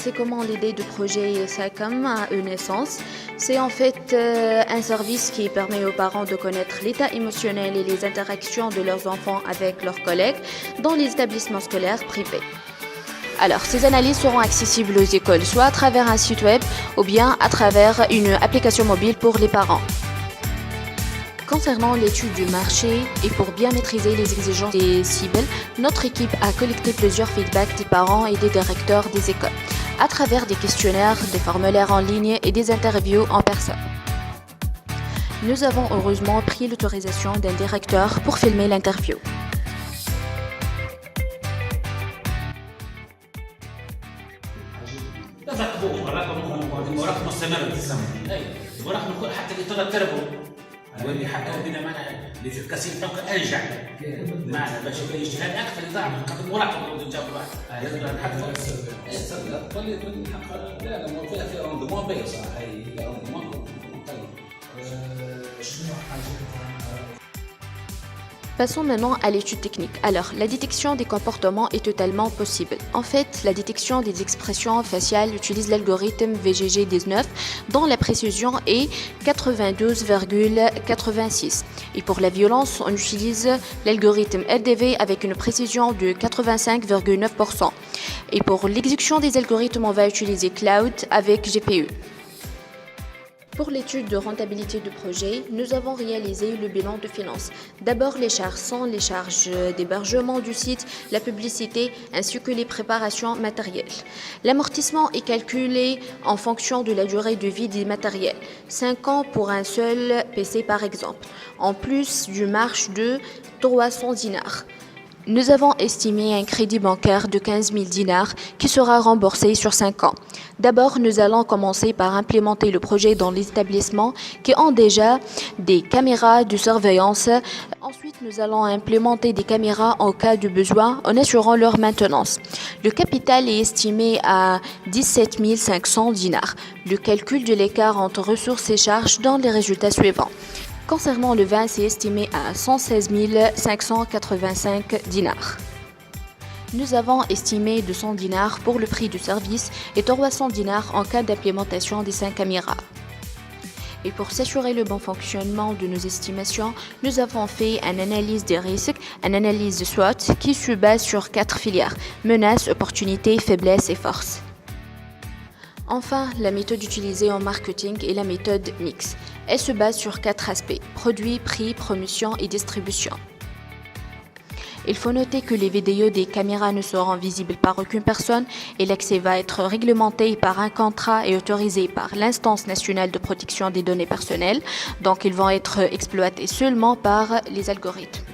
C'est comment l'idée de projet SACAM a eu naissance. C'est en fait un service qui permet aux parents de connaître l'état émotionnel et les interactions de leurs enfants avec leurs collègues dans les établissements scolaires privés. Alors, ces analyses seront accessibles aux écoles, soit à travers un site web ou bien à travers une application mobile pour les parents. Concernant l'étude du marché et pour bien maîtriser les exigences des cibles, notre équipe a collecté plusieurs feedbacks des parents et des directeurs des écoles à travers des questionnaires, des formulaires en ligne et des interviews en personne. Nous avons heureusement pris l'autorisation d'un directeur pour filmer l'interview. ورقم مستمر ورقم حتى اللي تقدر تربو واللي حتى بنا معنا اللي في الكاسين تبقى ارجع معنا باش يبقى اجتهاد اكثر يضاع من قبل مراقبه لو جاب واحد لازم نحط تولي الحق لا لا موضوع فيها روندمون باهي صراحه هي روندمون شنو حاجه. Passons maintenant à l'étude technique. Alors, la détection des comportements est totalement possible. En fait, la détection des expressions faciales utilise l'algorithme VGG19 dont la précision est 92,86. Et pour la violence, on utilise l'algorithme LDV avec une précision de 85,9%. Et pour l'exécution des algorithmes, on va utiliser Cloud avec GPU. Pour l'étude de rentabilité du projet, nous avons réalisé le bilan de finances. D'abord, les charges sont les charges d'hébergement du site, la publicité ainsi que les préparations matérielles. L'amortissement est calculé en fonction de la durée de vie des matériels, 5 ans pour un seul PC par exemple, en plus du marge de 300 dinars. Nous avons estimé un crédit bancaire de 15 000 dinars qui sera remboursé sur 5 ans. D'abord, nous allons commencer par implémenter le projet dans les établissements qui ont déjà des caméras de surveillance. Ensuite, nous allons implémenter des caméras en cas de besoin en assurant leur maintenance. Le capital est estimé à 17 500 dinars. Le calcul de l'écart entre ressources et charges donne les résultats suivants. Concernant le vin, c'est estimé à 116 585 dinars. Nous avons estimé 200 dinars pour le prix du service et 300 dinars en cas d'implémentation des 5 caméras. Et pour s'assurer le bon fonctionnement de nos estimations, nous avons fait une analyse des risques, une analyse de SWOT qui se base sur 4 filières, menaces, opportunités, faiblesses et forces. Enfin, la méthode utilisée en marketing est la méthode MIX. Elle se base sur 4 aspects, produits, prix, promotion et distribution. Il faut noter que les vidéos des caméras ne seront visibles par aucune personne et l'accès va être réglementé par un contrat et autorisé par l'Instance nationale de protection des données personnelles. Donc, ils vont être exploités seulement par les algorithmes.